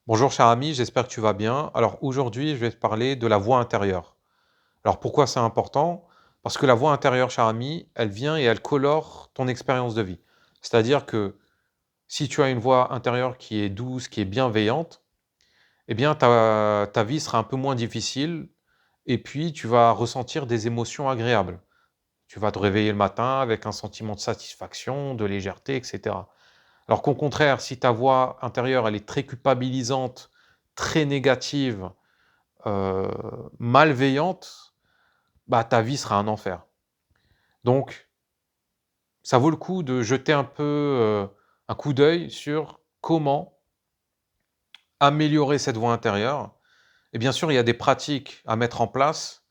Bonjour cher ami, j'espère que tu vas bien. Alors aujourd'hui, je vais te parler de la voix intérieure. Alors pourquoi c'est important? Parce que la voix intérieure, cher ami, elle vient et elle colore ton expérience de vie. C'est-à-dire que si tu as une voix intérieure qui est douce, qui est bienveillante, eh bien ta vie sera un peu moins difficile et puis tu vas ressentir des émotions agréables. Tu vas te réveiller le matin avec un sentiment de satisfaction, de légèreté, etc. Alors qu'au contraire, si ta voix intérieure, elle est très culpabilisante, très négative, heu, malveillante, bah, ta vie sera un enfer. Donc ça vaut le coup de jeter un coup d'œil sur comment améliorer cette voix intérieure et bien sûr, il y a des pratiques à mettre en place,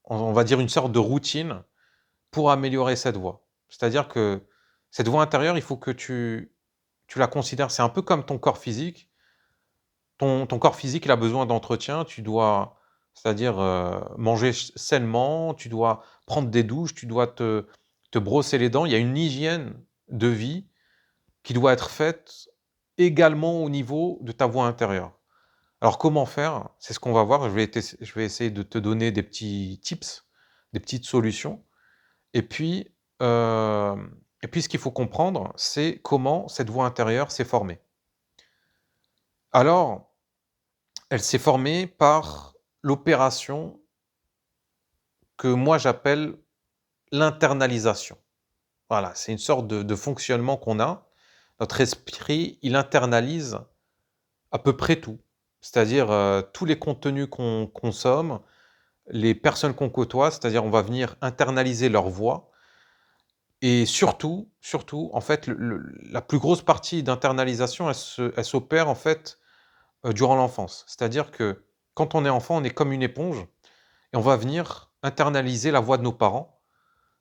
on va dire une sorte de routine pour améliorer cette voix. C'est-à-dire que cette voix intérieure, il faut que tu la considères, c'est un peu comme ton corps physique. Ton corps physique, il a besoin d'entretien, tu dois c'est-à-dire, manger sainement, tu dois prendre des douches, tu dois te brosser les dents. Il y a une hygiène de vie qui doit être faite également au niveau de ta voix intérieure. Alors comment faire? C'est ce qu'on va voir. Je vais essayer de te donner des petits tips, des petites solutions et puis, ce qu'il faut comprendre, c'est comment cette voix intérieure s'est formée. Alors, elle s'est formée par l'opération que moi j'appelle l'internalisation. Voilà, c'est une sorte de fonctionnement qu'on a. Notre esprit, il internalise à peu près tout. C'est-à-dire, tous les contenus qu'on consomme, les personnes qu'on côtoie, c'est-à-dire on va venir internaliser leur voix et surtout, en fait, la plus grosse partie d'internalisation, elle s'opère en fait, durant l'enfance. C'est-à-dire que quand on est enfant, on est comme une éponge et on va venir internaliser la voix de nos parents,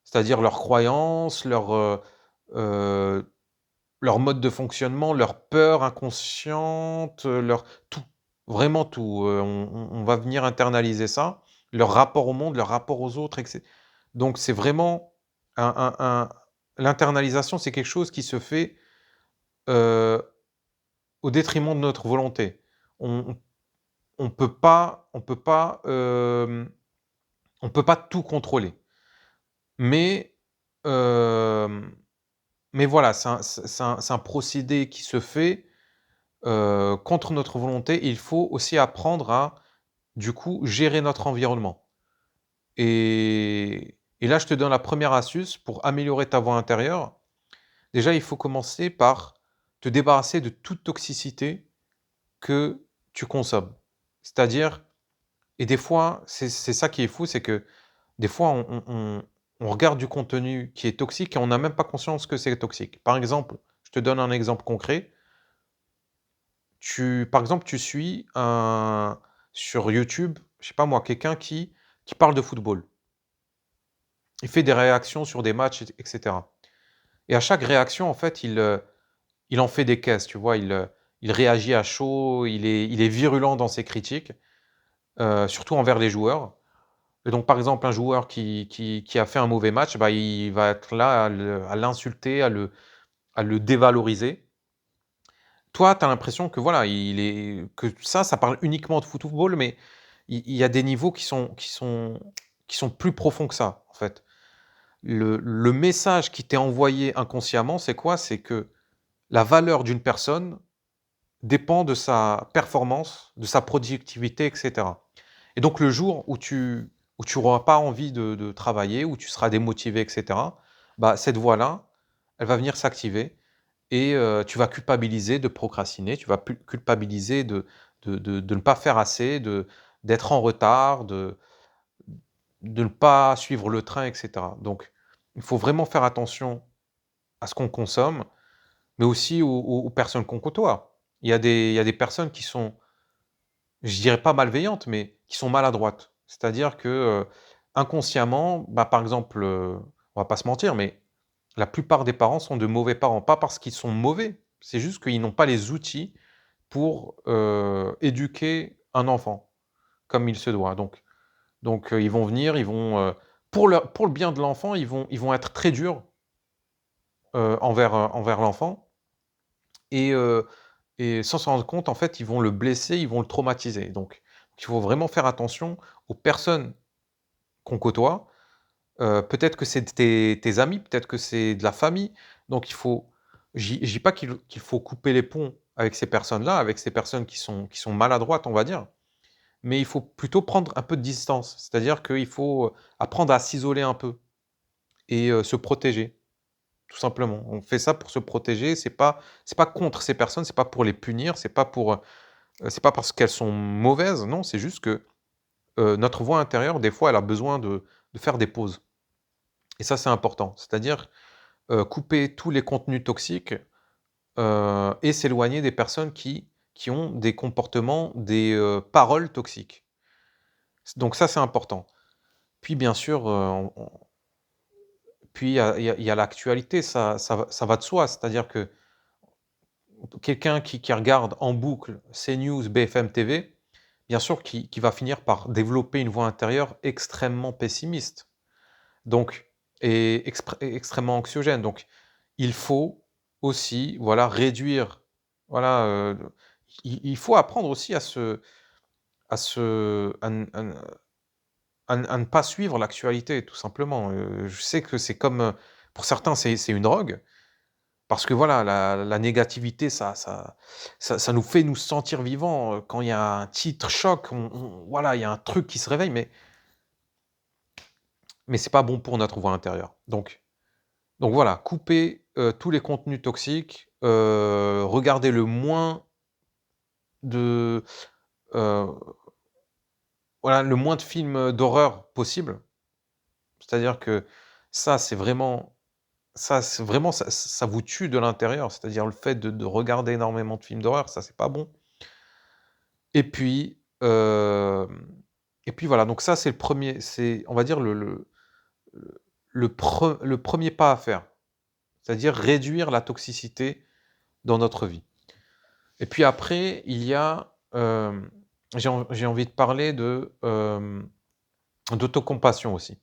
c'est-à-dire leurs croyances, heu, leur mode de fonctionnement, leurs peurs inconscientes, leur tout, vraiment tout, on va venir internaliser ça, leur rapport au monde, leur rapport aux autres donc c'est vraiment un l'internalisation, c'est quelque chose qui se fait, heu, au détriment de notre volonté. On on peut pas tout contrôler. Mais, hem, mais voilà, c'est un procédé qui se fait, contre notre volonté et il faut aussi apprendre à, du coup, gérer notre environnement. Et là, je te donne la première astuce pour améliorer ta voix intérieure. Déjà, il faut commencer par te débarrasser de toute toxicité que tu consommes. C'est-à-dire et des fois, c'est ça qui est fou, c'est que des fois, on regarde du contenu qui est toxique et on n'a même pas conscience que c'est toxique. Par exemple, je te donne un exemple concret. Par exemple, tu suis un sur YouTube, je sais pas moi, quelqu'un qui parle de football. Il fait des réactions sur des matchs et et à chaque réaction, en fait, il en fait des caisses, tu vois? Il réagit à chaud, il est virulent dans ses critiques, surtout envers les joueurs. Et donc, par exemple, un joueur qui a fait un mauvais match, bah, il va être là à l'insulter, à le dévaloriser. Toi, tu as l'impression que voilà, que ça parle uniquement de football, mais il y a des niveaux qui sont plus profonds que ça, en fait. Le message qui t'est envoyé inconsciemment, c'est quoi? C'est que la valeur d'une personne dépend de sa performance, de sa productivité et cetera. Et donc le jour où tu auras pas envie de travailler, où tu seras démotivé et cetera, bah, cette voix-là, elle va venir s'activer et tu vas culpabiliser de procrastiner, tu vas culpabiliser de ne pas faire assez, d'être en retard, de ne pas suivre le train et cetera. Donc il faut vraiment faire attention à ce qu'on consomme, mais aussi aux personnes qu'on côtoie. Il y a des personnes qui sont, je dirais pas malveillantes, mais qui sont maladroites. C'est-à-dire que, inconsciemment, bah, par exemple, on va pas se mentir, mais la plupart des parents sont de mauvais parents. Pas parce qu'ils sont mauvais, c'est juste qu'ils n'ont pas les outils pour, éduquer un enfant comme il se doit. Ils vont venir, pour le bien de l'enfant, ils vont être très durs, envers l'enfant et et sans s'en rendre compte, en fait, ils vont le blesser, ils vont le traumatiser. Donc il faut vraiment faire attention aux personnes qu'on côtoie. Peut-être que c'est tes amis, peut-être que c'est de la famille. Donc il faut je dis pas qu'il faut couper les ponts avec ces personnes-là, avec ces personnes qui sont maladroites, on va dire, mais il faut plutôt prendre un peu de distance. C'est-à-dire qu'il faut, apprendre à s'isoler un peu et se protéger, tout simplement. On fait ça pour se protéger, c'est pas contre ces personnes, c'est pas pour les punir, c'est pas parce qu'elles sont mauvaises, non, c'est juste que, notre voix intérieure, des fois, elle a besoin de faire des pauses et ça, c'est important. C'est-à-dire, couper tous les contenus toxiques, et s'éloigner des personnes qui ont des comportements, des, paroles toxiques. Donc ça, c'est important. Puis bien sûr, puis il y a l'actualité, ça va de soi. C'est-à-dire que quelqu'un qui regarde en boucle CNews, BFM TV, bien sûr qui va finir par développer une voix intérieure extrêmement pessimiste, donc et extrêmement anxiogène. Donc il faut aussi, voilà, réduire, voilà, il faut apprendre aussi à ne pas suivre l'actualité, tout simplement. Je sais que c'est comme, pour certains, c'est une drogue, parce que voilà, la négativité, ça nous fait nous sentir vivants, quand il y a un titre choc, voilà, il y a un truc qui se réveille, mais c'est pas bon pour notre voix intérieure. Donc voilà, couper, tous les contenus toxiques, regarder le moins de, heu, voilà, le moins de films, d'horreur possible. C'est-à-dire que ça, c'est vraiment ça vous tue de l'intérieur. C'est-à-dire le fait de regarder énormément de films d'horreur, ça, c'est pas bon. Et puis, voilà, donc ça, c'est le premier, c'est, on va dire, le 1er pas à faire. C'est-à-dire réduire la toxicité dans notre vie. Et puis après, il y a, j'ai envie de parler d'autocompassion aussi.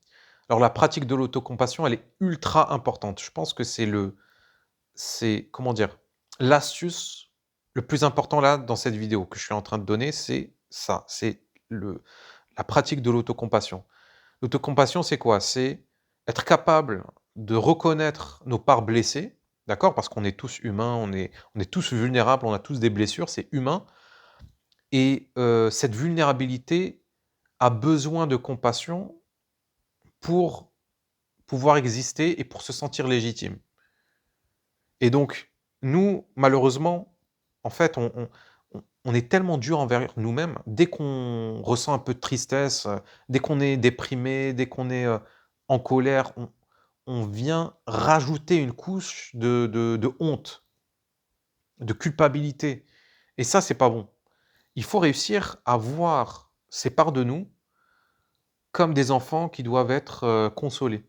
Alors la pratique de l'autocompassion, elle est ultra importante. Je pense que c'est comment dire? L'astuce le plus important là, dans cette vidéo que je suis en train de donner, c'est ça, c'est la pratique de l'autocompassion. L'autocompassion, c'est quoi? C'est être capable de reconnaître nos parts blessées, d'accord? Parce qu'on est tous humains, on est tous vulnérables, on a tous des blessures, c'est humain et cette vulnérabilité a besoin de compassion pour pouvoir exister et pour se sentir légitime. Et donc, nous, malheureusement, en fait, on est tellement dur envers nous-mêmes. Dès qu'on ressent un peu de tristesse, dès qu'on est déprimé, dès qu'on est, en colère, on vient rajouter une couche de honte, de culpabilité et ça, c'est pas bon. Il faut réussir à voir ces parts de nous comme des enfants qui doivent être, consolés.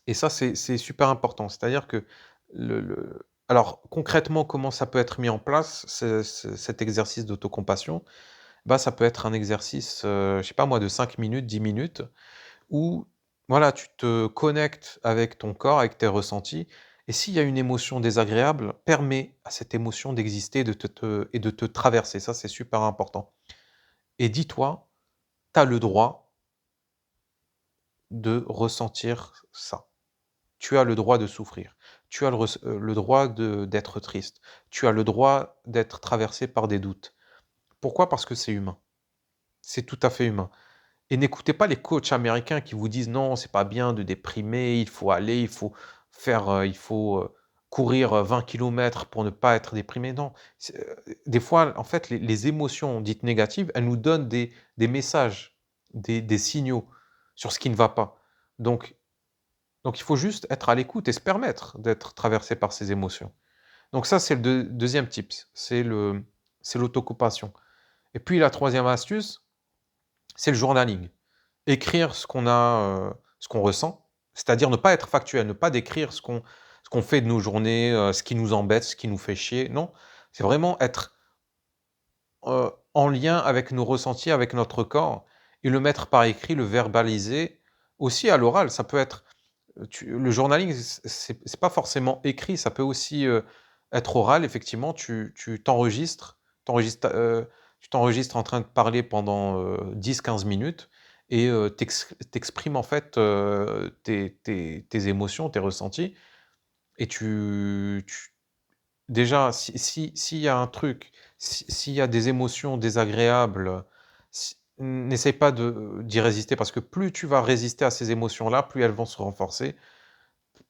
Et ça, c'est super important. C'est-à-dire que alors concrètement, comment ça peut être mis en place, cet exercice d'autocompassion? Bah, ça peut être un exercice, je sais pas moi, de 5 minutes, 10 minutes, où voilà, tu te connectes avec ton corps, avec tes ressentis et s'il y a une émotion désagréable, permets à cette émotion d'exister, de te traverser. Ça, c'est super important et dis-toi: «Tu as le droit de ressentir ça». Tu as le droit de souffrir. Tu as le droit d'être triste. Tu as le droit d'être traversé par des doutes. Pourquoi? Parce que c'est humain. C'est tout à fait humain. Et n'écoutez pas les coachs américains qui vous disent: «Non, c'est pas bien de déprimer, il faut aller, il faut faire, courir, 20 kilomètres pour ne pas être déprimé». Non, des fois, en fait, les émotions dites négatives, elles nous donnent des messages, des signaux sur ce qui ne va pas. Donc il faut juste être à l'écoute et se permettre d'être traversé par ces émotions. Donc ça, c'est le 2e tips, c'est l'autocompassion. Et puis la troisième astuce, c'est le journaling. Écrire ce qu'on ressent, c'est-à-dire ne pas être factuel, ne pas décrire ce qu'on fait de nos journées, ce qui nous embête, ce qui nous fait chier. Non, c'est vraiment être, en lien avec nos ressentis, avec notre corps et le mettre par écrit, le verbaliser, aussi à l'oral. Ça peut être, le journaling, c'est pas forcément écrit, ça peut aussi, Être oral, effectivement, tu t'enregistres, tu t'enregistres en train de parler pendant, 10-15 minutes et tu en fait, tes émotions, tes ressentis et tu déjà, s'il y a un truc, s'il y a des émotions désagréables, n'essaie pas d'y résister parce que plus tu vas résister à ces émotions-là, plus elles vont se renforcer,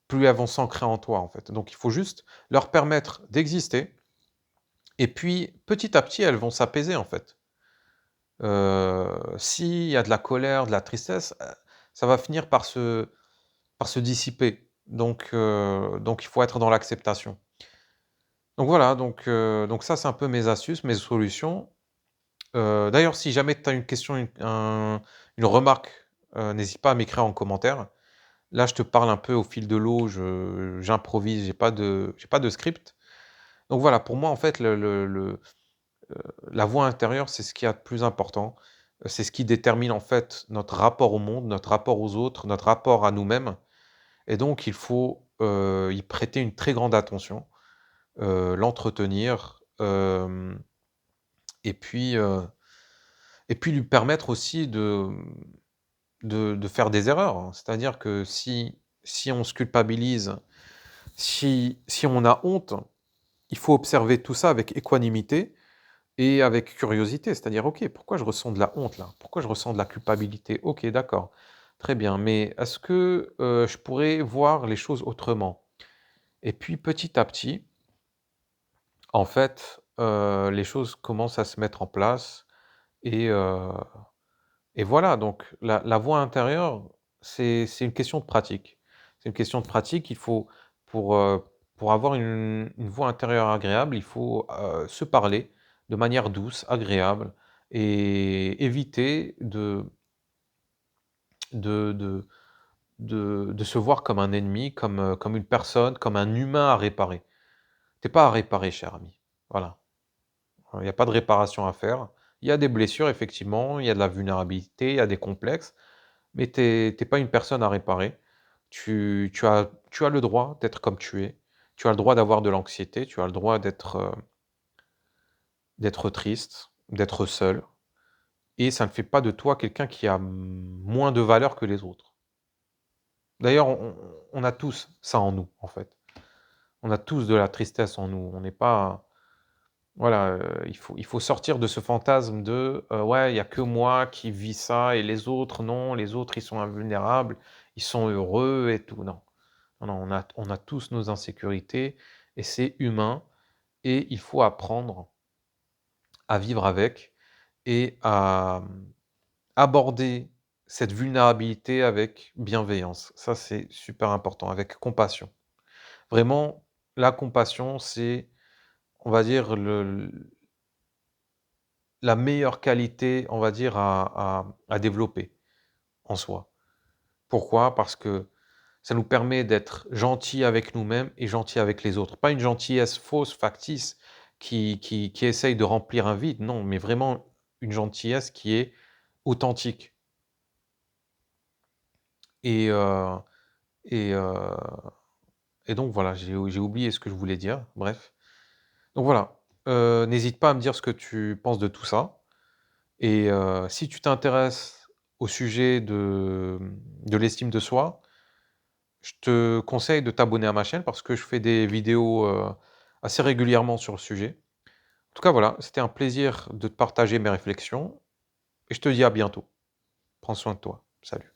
plus elles vont s'ancrer en toi, en fait. Donc il faut juste leur permettre d'exister et puis petit à petit, elles vont s'apaiser, en fait. S'il y a de la colère, de la tristesse, ça va finir par se dissiper. Donc il faut être dans l'acceptation. Donc voilà, donc ça, c'est un peu mes astuces, mes solutions. D'ailleurs, si jamais tu as une question, une remarque, n'hésite pas à m'écrire en commentaire. Là, je te parle un peu au fil de l'eau, j'improvise, j'ai pas de script. Donc voilà, pour moi, en fait, la voix intérieure, c'est ce qu'il y a de plus important. C'est ce qui détermine, en fait, notre rapport au monde, notre rapport aux autres, notre rapport à nous-mêmes et donc il faut, y prêter une très grande attention, l'entretenir, et puis, heu et puis lui permettre aussi de faire des erreurs, hein. C'est-à-dire que si on se culpabilise, si on a honte, il faut observer tout ça avec équanimité et avec curiosité. C'est-à-dire: «OK, pourquoi je ressens de la honte là? Pourquoi je ressens de la culpabilité? OK, d'accord, très bien, mais est-ce que, je pourrais voir les choses autrement?» Et puis petit à petit, en fait, les choses commencent à se mettre en place et heu et voilà, donc la voix intérieure, c'est une question de pratique. C'est une question de pratique, il faut pour, heu, pour avoir une voix intérieure agréable, il faut, se parler de manière douce, agréable et éviter de de de se voir comme un ennemi, comme une personne, comme un humain à réparer. Tu es pas à réparer, cher ami. Voilà. Il n'y a pas de réparation à faire. Il y a des blessures, effectivement, il y a de la vulnérabilité, il y a des complexes, mais tu es pas une personne à réparer. Tu as le droit d'être comme tu es. Tu as le droit d'avoir de l'anxiété, tu as le droit d'être triste, d'être seul et ça ne fait pas de toi quelqu'un qui a moins de valeur que les autres. D'ailleurs, on a tous ça en nous, en fait. On a tous de la tristesse en nous. On n'est pas voilà, il faut sortir de ce fantasme de, «Ouais, il y a que moi qui vis ça et les autres non, les autres ils sont invulnérables, ils sont heureux et tout». Non, non, non, on a tous nos insécurités et c'est humain et il faut apprendre à vivre avec et à, aborder cette vulnérabilité avec bienveillance. Ça, c'est super important, avec compassion. Vraiment, la compassion, c'est, on va dire, le la meilleure qualité, on va dire, à développer en soi. Pourquoi? Parce que ça nous permet d'être gentils avec nous-mêmes et gentils avec les autres. Pas une gentillesse fausse, factice, qui essaye de remplir un vide, non, mais vraiment une gentillesse qui est authentique et heu et heu et donc voilà, j'ai oublié ce que je voulais dire, bref. Donc voilà, n'hésite pas à me dire ce que tu penses de tout ça. Et si tu t'intéresses au sujet de l'estime de soi, je te conseille de t'abonner à ma chaîne parce que je fais des vidéos, assez régulièrement sur le sujet. En tout cas, voilà, c'était un plaisir de te partager mes réflexions et je te dis à bientôt. Prends soin de toi. Salut.